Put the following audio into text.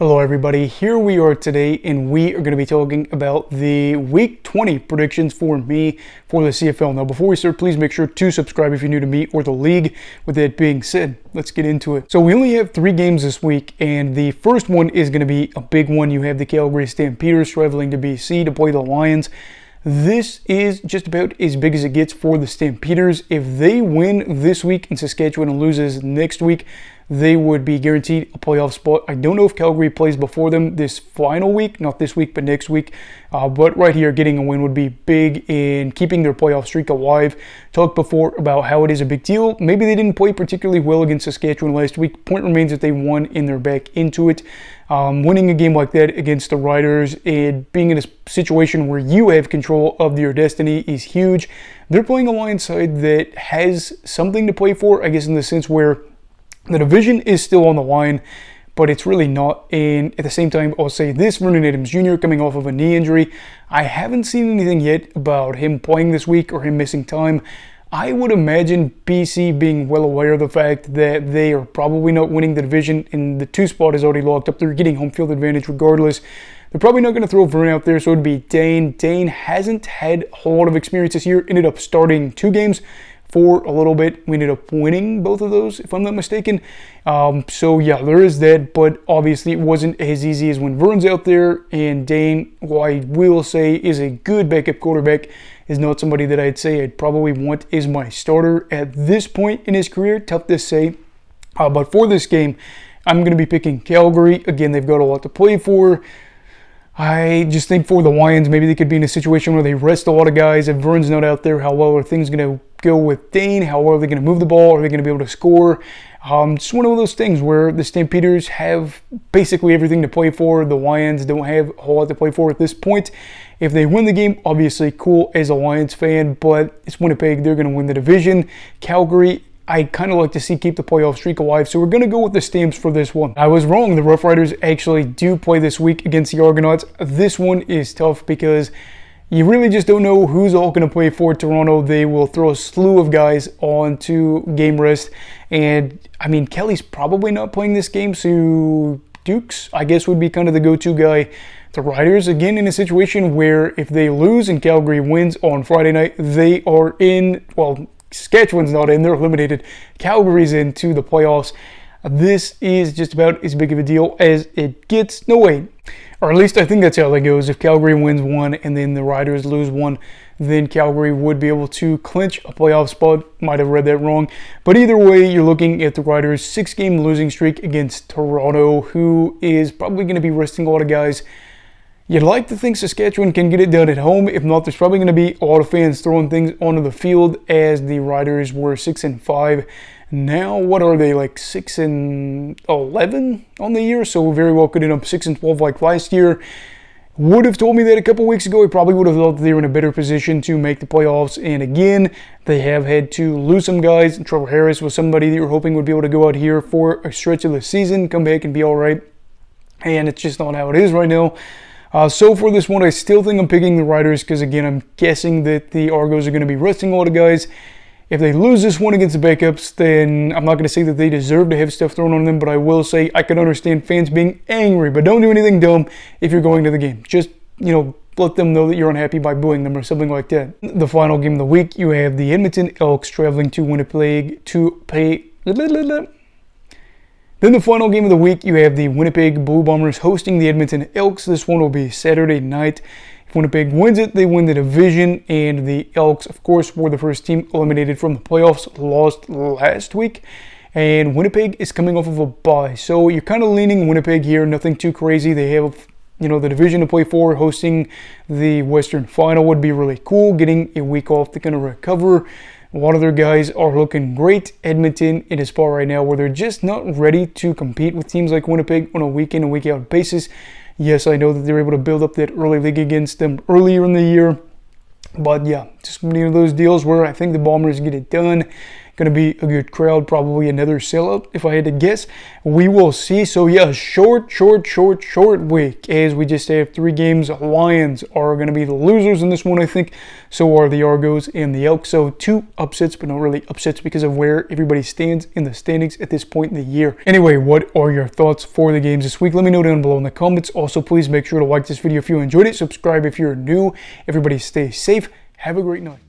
Hello everybody, here we are today and we are going to be talking about the week 20 predictions for me for the CFL. Now before we start, please make sure to subscribe if you're new to me or the league. With that being said, let's get into it. So we only have 3 games this week and the first one is going to be a big one. You have the Calgary Stampeders traveling to BC to play the Lions. This is just about as big as it gets for the Stampeders. If they win this week and Saskatchewan loses next week, they would be guaranteed a playoff spot. I don't know if Calgary plays before them this final week, not this week, but next week. But right here, getting a win would be big in keeping their playoff streak alive. Talked before about how it is a big deal. Maybe they didn't play particularly well against Saskatchewan last week. Point remains that they won and they're back into it. Winning a game like that against the Riders and being in a situation where you have control of your destiny is huge. They're playing a Lions side that has something to play for, I guess, in the sense where the division is still on the line, but it's really not. And at the same time, I'll say this, Vernon Adams Jr. coming off of a knee injury. I haven't seen anything yet about him playing this week or him missing time. I would imagine BC being well aware of the fact that they are probably not winning the division and the 2 spot is already locked up. They're getting home field advantage regardless. They're probably not going to throw Vern out there, so it'd be Dane. Dane hasn't had a whole lot of experience this year. Ended up starting 2 games for a little bit. We ended up winning both of those, if I'm not mistaken. So yeah, there is that, but obviously it wasn't as easy as when Vern's out there. And Dane, who I will say is a good backup quarterback, is not somebody that I'd say I'd probably want as my starter at this point in his career. Tough to say. But for this game, I'm going to be picking Calgary. Again, they've got a lot to play for. I just think for the Lions, maybe they could be in a situation where they rest a lot of guys. If Vern's not out there, how well are things going to go with Dane? How well are they going to move the ball? Are they going to be able to score? Just one of those things where the Stampeders have basically everything to play for. The Lions don't have a whole lot to play for at this point. If they win the game, obviously cool as a Lions fan, but it's Winnipeg. They're going to win the division. Calgary, I kind of like to see keep the playoff streak alive, so we're going to go with the Stamps for this one. I was wrong. The Rough Riders actually do play this week against the Argonauts. This one is tough because you really just don't know who's all going to play for Toronto. They will throw a slew of guys onto game rest, and I mean, Kelly's probably not playing this game, so Dukes, I guess, would be kind of the go-to guy. The Riders, again, in a situation where if they lose and Calgary wins on Friday night, they are in, well, Saskatchewan's not in, they're eliminated. Calgary's into the playoffs. This is just about as big of a deal as it gets. No, wait. Or at least I think that's how that goes. If Calgary wins 1 and then the Riders lose 1, then Calgary would be able to clinch a playoff spot. Might have read that wrong. But either way, you're looking at the Riders' 6-game losing streak against Toronto, who is probably going to be resting a lot of guys. You'd like to think Saskatchewan can get it done at home. If not, there's probably going to be a lot of fans throwing things onto the field, as the Riders were 6-5. Now, what are they, like 6-11 on the year? So very well could end up 6-12 like last year. Would have told me that a couple weeks ago. I probably would have thought that they were in a better position to make the playoffs. And again, they have had to lose some guys. Trevor Harris was somebody that you were hoping would be able to go out here for a stretch of the season, come back and be all right. And it's just not how it is right now. So for this one, I still think I'm picking the Riders because, again, I'm guessing that the Argos are going to be resting a lot of guys. If they lose this one against the backups, then I'm not going to say that they deserve to have stuff thrown on them, but I will say I can understand fans being angry, but don't do anything dumb if you're going to the game. Just, let them know that you're unhappy by booing them or something like that. The final game of the week, you have the Edmonton Elks traveling to Winnipeg to play... Then the final game of the week, you have the Winnipeg Blue Bombers hosting the Edmonton Elks. This one will be Saturday night. If Winnipeg wins it, they win the division, and the Elks, of course, were the first team eliminated from the playoffs, lost last week, and Winnipeg is coming off of a bye. So you're kind of leaning Winnipeg here, nothing too crazy. They have, the division to play for. Hosting the Western Final would be really cool, getting a week off to kind of recover. A lot of their guys are looking great. Edmonton in a spot right now where they're just not ready to compete with teams like Winnipeg on a week-in and week-out basis. Yes, I know that they're able to build up that early league against them earlier in the year. But yeah, just one of those deals where I think the Bombers get it done. going to be a good crowd, probably another sellout if I had to guess. We will see. So yeah, short week, as we just have 3 games. Lions are going to be the losers in this one, I think. So are the Argos and the Elks. So 2 upsets, but not really upsets because of where everybody stands in the standings at this point in the year. Anyway, what are your thoughts for the games this week? Let me know down below in the comments. Also, please make sure to like this video if you enjoyed it. Subscribe if you're new. Everybody stay safe. Have a great night.